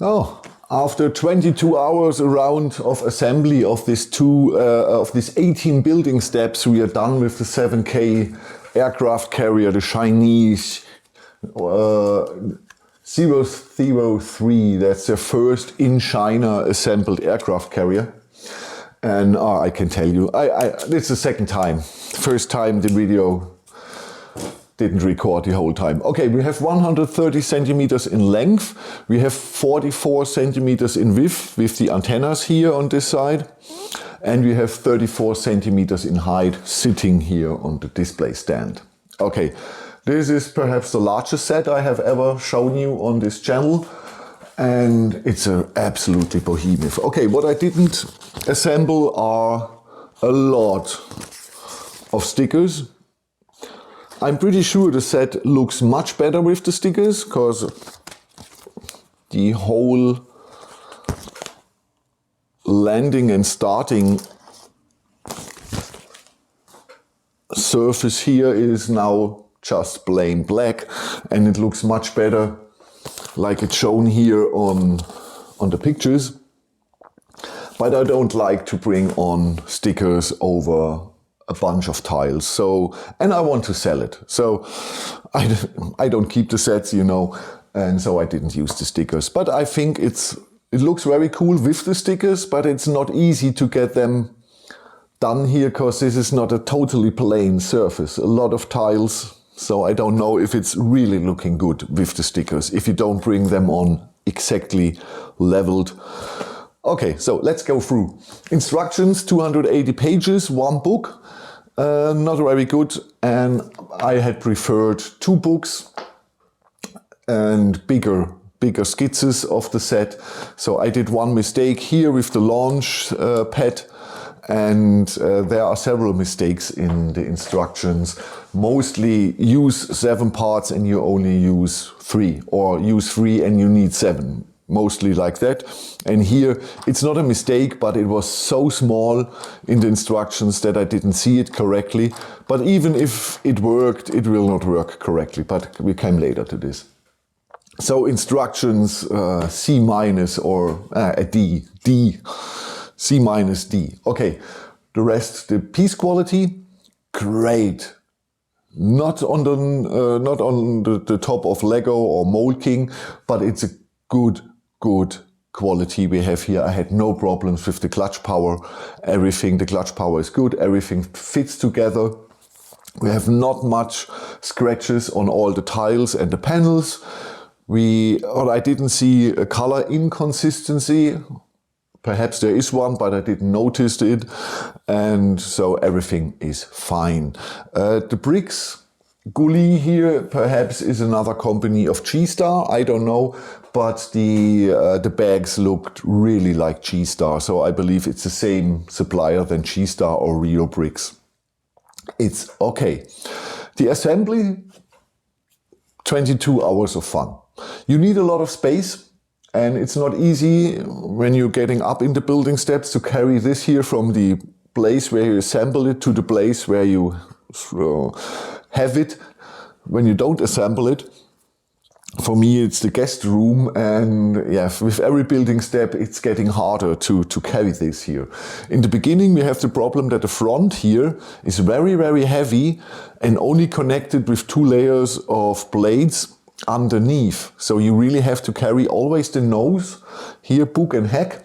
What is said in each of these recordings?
Oh, after 22 hours around of assembly of these 18 building steps, we are done with the 7K aircraft carrier, the Chinese 003. That's the first in China assembled aircraft carrier. And I can tell you, it's the second time. First time the video didn't record the whole time. Okay, we have 130 centimeters in length. We have 44 centimeters in width with the antennas here on this side. And we have 34 centimeters in height sitting here on the display stand. Okay, this is perhaps the largest set I have ever shown you on this channel. And it's absolutely behemoth. Okay, what I didn't assemble are a lot of stickers. I'm pretty sure the set looks much better with the stickers, because the whole landing and starting surface here is now just plain black, and it looks much better like it's shown here on the pictures. But I don't like to bring on stickers over a bunch of tiles, and I want to sell it. So I don't keep the sets, you know, and so I didn't use the stickers. But I think it looks very cool with the stickers, but it's not easy to get them done here, because this is not a totally plain surface. A lot of tiles, so I don't know if it's really looking good with the stickers, if you don't bring them on exactly leveled. Okay, so let's go through. Instructions, 280 pages, one book. Not very good, and I had preferred two books and bigger skizzen of the set. So I did one mistake here with the launch pad, and there are several mistakes in the instructions. Mostly use 7 parts and you only use 3, or use 3 and you need 7. Mostly like that. And here it's not a mistake, but it was so small in the instructions that I didn't see it correctly. But even if it worked, it will not work correctly, but we came later to this. So instructions C minus or a D, C minus D. Okay, the rest, the piece quality, great. Not on the top of Lego or Mold King, but it's a good quality we have here. I had no problems with the clutch power. Everything, the clutch power is good. Everything fits together. We have not much scratches on all the tiles and the panels. I didn't see a color inconsistency. Perhaps there is one, but I didn't notice it. And so everything is fine. The bricks, Guly here perhaps is another company of G-Star, I don't know, but the bags looked really like G-Star, so I believe it's the same supplier than G-Star or Rio Bricks. It's okay. The assembly, 22 hours of fun. You need a lot of space, and it's not easy when you're getting up in the building steps to carry this here from the place where you assemble it to the place where you have it when you don't assemble it. For me, it's the guest room, and yeah, with every building step, it's getting harder to carry this here. In the beginning, we have the problem that the front here is very, very heavy and only connected with 2 layers of blades underneath. So you really have to carry always the nose, here book and hack,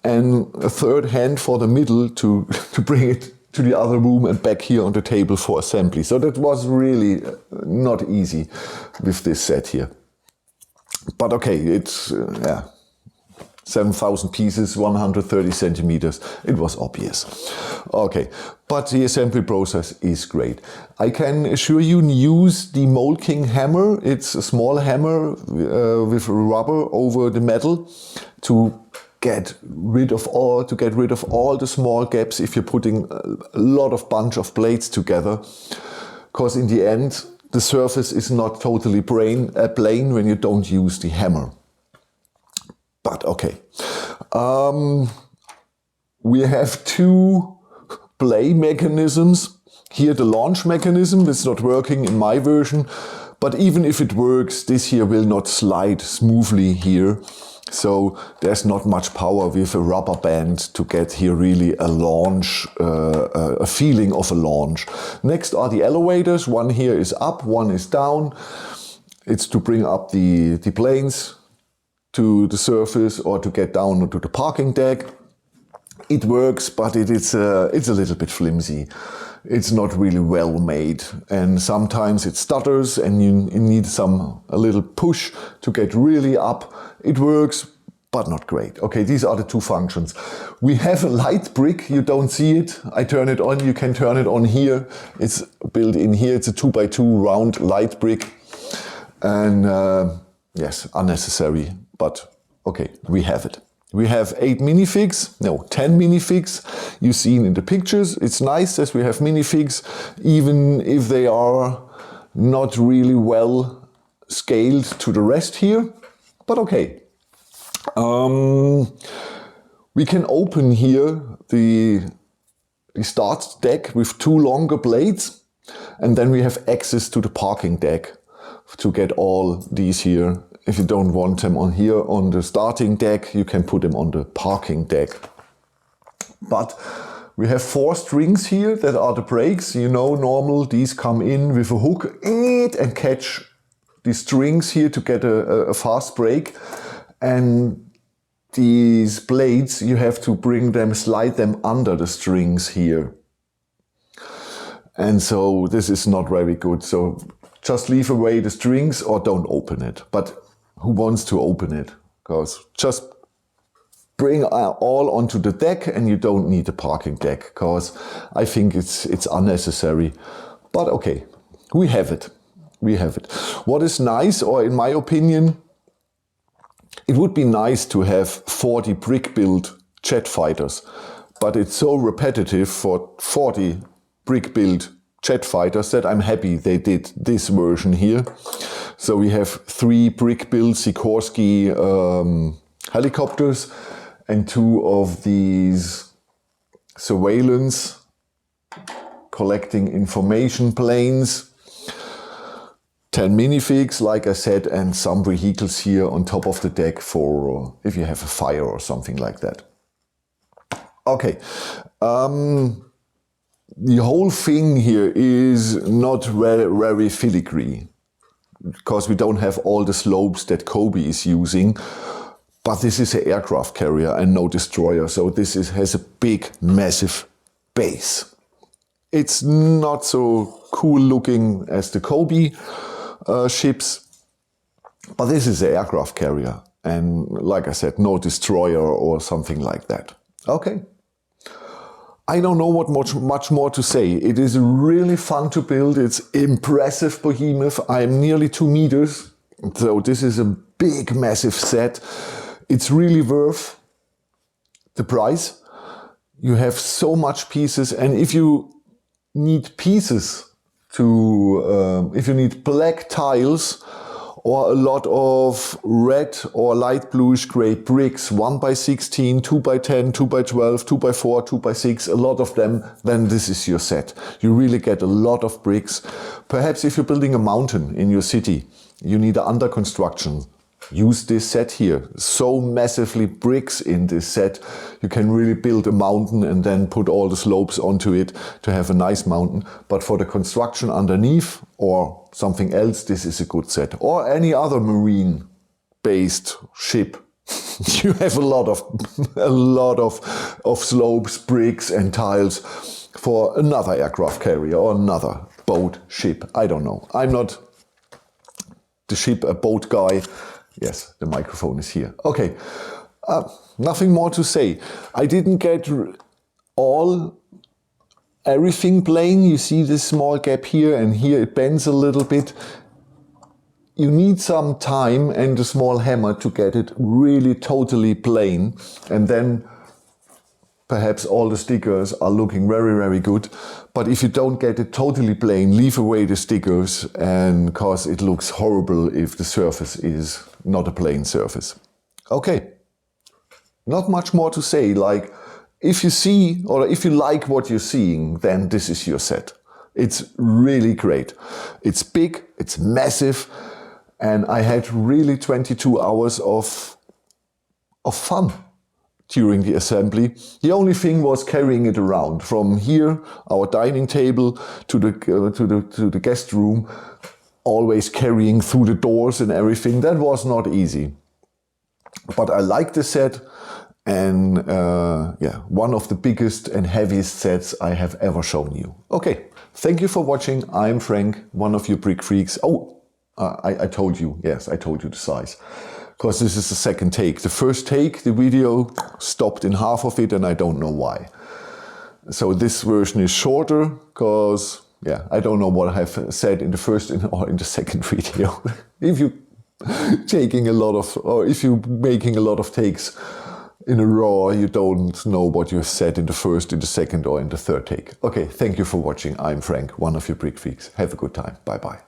and a third hand for the middle to bring it to the other room and back here on the table for assembly. So that was really not easy with this set here. But okay, it's 7,000 pieces, 130 centimeters. It was obvious. Okay, but the assembly process is great. I can assure you, use the Mold King hammer. It's a small hammer with rubber over the metal to get rid of all the small gaps if you're putting a lot of bunch of blades together, because in the end the surface is not totally plain when you don't use the hammer. But okay, we have 2 play mechanisms here. The launch mechanism is not working in my version, but even if it works, this here will not slide smoothly here. So there's not much power with a rubber band to get here really a launch, a feeling of a launch. Next are the elevators. One here is up, one is down. It's to bring up the planes to the surface or to get down to the parking deck. It works, but it's a little bit flimsy. It's not really well made, and sometimes it stutters and you need a little push to get really up. It works, but not great. Okay, these are the two functions. We have a light brick, you don't see it. I turn it on, you can turn it on here. It's built in here, it's a 2x2 round light brick. And yes, unnecessary, but okay, we have it. We have 10 minifigs. You've seen in the pictures. It's nice that we have minifigs, even if they are not really well scaled to the rest here. But okay. We can open here the start deck with two longer blades, and then we have access to the parking deck to get all these here. If you don't want them on here on the starting deck, you can put them on the parking deck. But we have 4 strings here that are the brakes. You know, normal, these come in with a hook and catch the strings here to get a fast brake. And these blades, you have to slide them under the strings here. And so this is not very good. So just leave away the strings or don't open it. But who wants to open it? Because just bring all onto the deck and you don't need the parking deck, because I think it's unnecessary. But okay, we have it. We have it. What is nice, or in my opinion, it would be nice to have 40 brick-built jet fighters, but it's so repetitive for 40 brick-built jet fighters that I'm happy they did this version here. So we have 3 brick-built Sikorsky helicopters and 2 of these surveillance collecting information planes, 10 minifigs, like I said, and some vehicles here on top of the deck for if you have a fire or something like that. Okay. The whole thing here is not very filigree, because we don't have all the slopes that Kobe is using, but this is an aircraft carrier and no destroyer, so this has a big, massive base. It's not so cool looking as the Kobe ships, but this is an aircraft carrier, and like I said, no destroyer or something like that. Okay. I don't know what much more to say. It is really fun to build. It's impressive behemoth. I'm nearly 2 meters. So this is a big, massive set. It's really worth the price. You have so much pieces. And if you need pieces if you need black tiles or a lot of red or light bluish gray bricks, 1x16, 2x10, 2x12, 2x4, 2x6, a lot of them, then this is your set. You really get a lot of bricks. Perhaps if you're building a mountain in your city, you need an under construction. Use this set here. So massively bricks in this set. You can really build a mountain and then put all the slopes onto it to have a nice mountain. But for the construction underneath or something else, this is a good set. Or any other marine-based ship. You have a lot of slopes, bricks and tiles for another aircraft carrier or another boat, ship. I don't know. I'm not a boat guy. Yes, the microphone is here. Okay, nothing more to say. I didn't get everything plain. You see this small gap here, and here it bends a little bit. You need some time and a small hammer to get it really totally plain, and then perhaps all the stickers are looking very, very good. But if you don't get it totally plain, leave away the stickers, and cause it looks horrible if the surface is not a plain surface. Okay, not much more to say. Like, if you see, or if you like what you're seeing, then this is your set. It's really great. It's big, it's massive, and I had really 22 hours of of fun during the assembly. The only thing was carrying it around from here, our dining table, to the guest room, always carrying through the doors and everything. That was not easy. But I like the set, and yeah, one of the biggest and heaviest sets I have ever shown you. Okay, thank you for watching. I'm Frank, one of your brick freaks. Oh, I told you, yes, I told you the size. Because this is the second take. The first take, the video stopped in half of it, and I don't know why. So this version is shorter, because, yeah, I don't know what I have said in the first or in the second video. If you taking a lot of, or if you're making a lot of takes in a row, you don't know what you have said in the first, in the second, or in the third take. Okay, thank you for watching. I'm Frank, one of your brick freaks. Have a good time. Bye bye.